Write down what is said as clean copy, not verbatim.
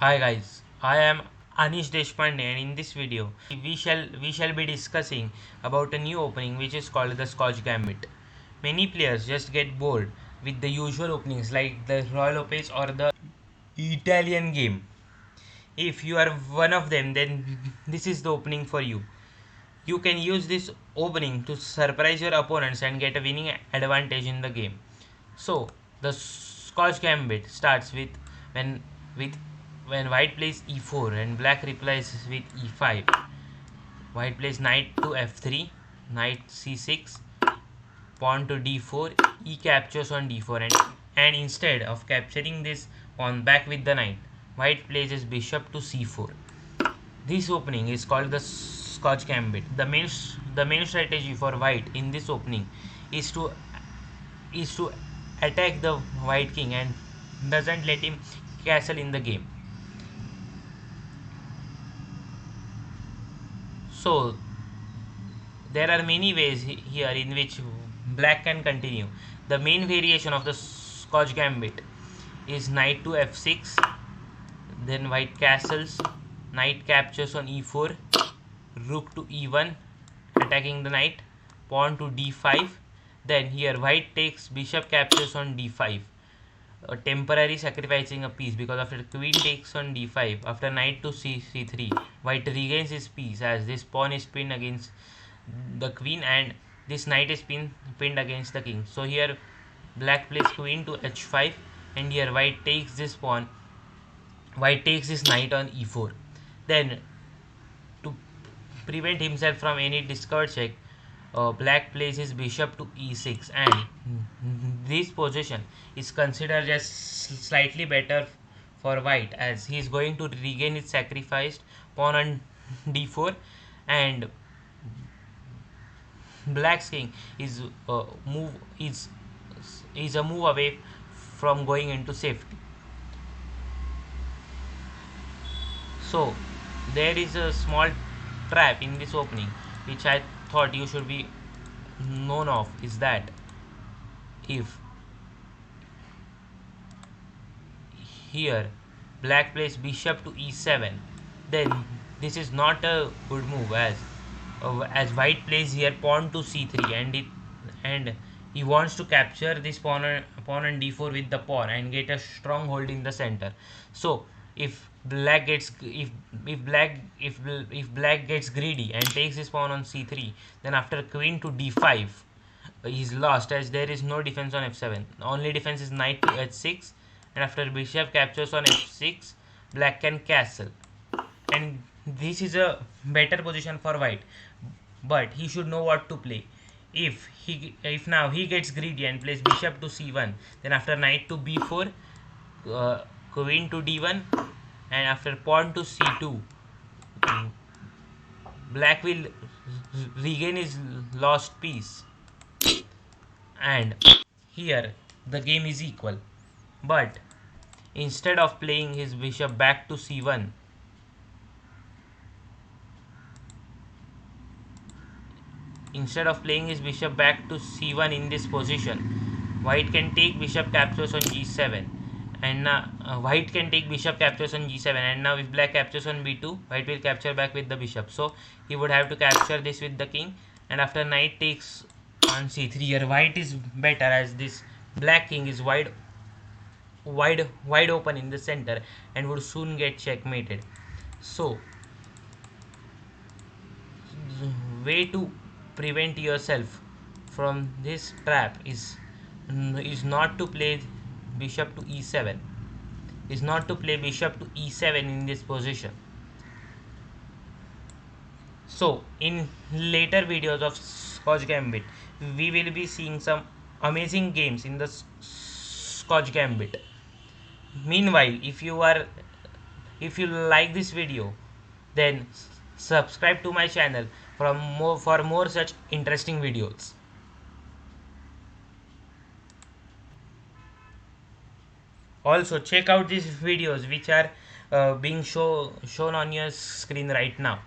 Hi guys, I am Anish Deshpande and in this video we shall be discussing about a new opening which is called the Scotch Gambit. Many players just get bored with the usual openings like the Royal Opens or the Italian game. If you are one of them, then this is the opening for you. You can use this opening to surprise your opponents and get a winning advantage in the game. So the Scotch Gambit starts when with when white plays e4 and black replies with e5. White plays knight to f3, knight c6, pawn to d4, e captures on d4, and instead of capturing this pawn back with the knight, white plays his bishop to c4. This opening is called the Scotch Gambit. The main strategy for white in this opening is to attack the white king and doesn't let him castle in the game. So there are many ways here in which black can continue. The main variation of the Scotch Gambit is knight to f6, then white castles, knight captures on e4, rook to e1, attacking the knight, pawn to d5. Then here white takes bishop captures on d5, temporary sacrificing a piece because after queen takes on d5, after knight to c3, white regains his piece as this pawn is pinned against the queen and this knight is pinned against the king. So here black plays queen to h5 and here white takes this knight on e4. Then to prevent himself from any discovered check, black plays his bishop to e6 and this position is considered as slightly better for white as he is going to regain his sacrificed pawn on d4 and black's king is move is a move away from going into safety. So there is a small trap in this opening which I thought you should be known of is that if here black plays bishop to e7, then this is not a good move as white plays here pawn to c3 and he wants to capture this pawn on d4 with the pawn and get a strong hold in the center. So if black gets if black gets greedy and takes his pawn on c3, then after queen to d5 he's lost as there is no defense on f7. Only defense is knight to h6 and after bishop captures on f6 black can castle and this is a better position for white, but he should know what to play. If now he gets greedy and plays bishop to c1, then after knight to b4, queen to d1 and after pawn to c2, black will regain his lost piece and here the game is equal. But instead of playing his bishop back to c1, instead of playing his bishop back to c1 in this position, white can take bishop captures on g7 and now white can take bishop captures on g7 and now if black captures on b2, white will capture back with the bishop. So he would have to capture this with the king and after knight takes on c3, here white is better as this black king is wide open in the center and would soon get checkmated. So way to prevent yourself from this trap is not to play bishop to e7, is not to play bishop to e7 in this position. So in later videos of Scotch Gambit we will be seeing some amazing games in the Scotch Gambit. Meanwhile, if you like this video, then subscribe to my channel for more such interesting videos. Also check out these videos which are being shown on your screen right now.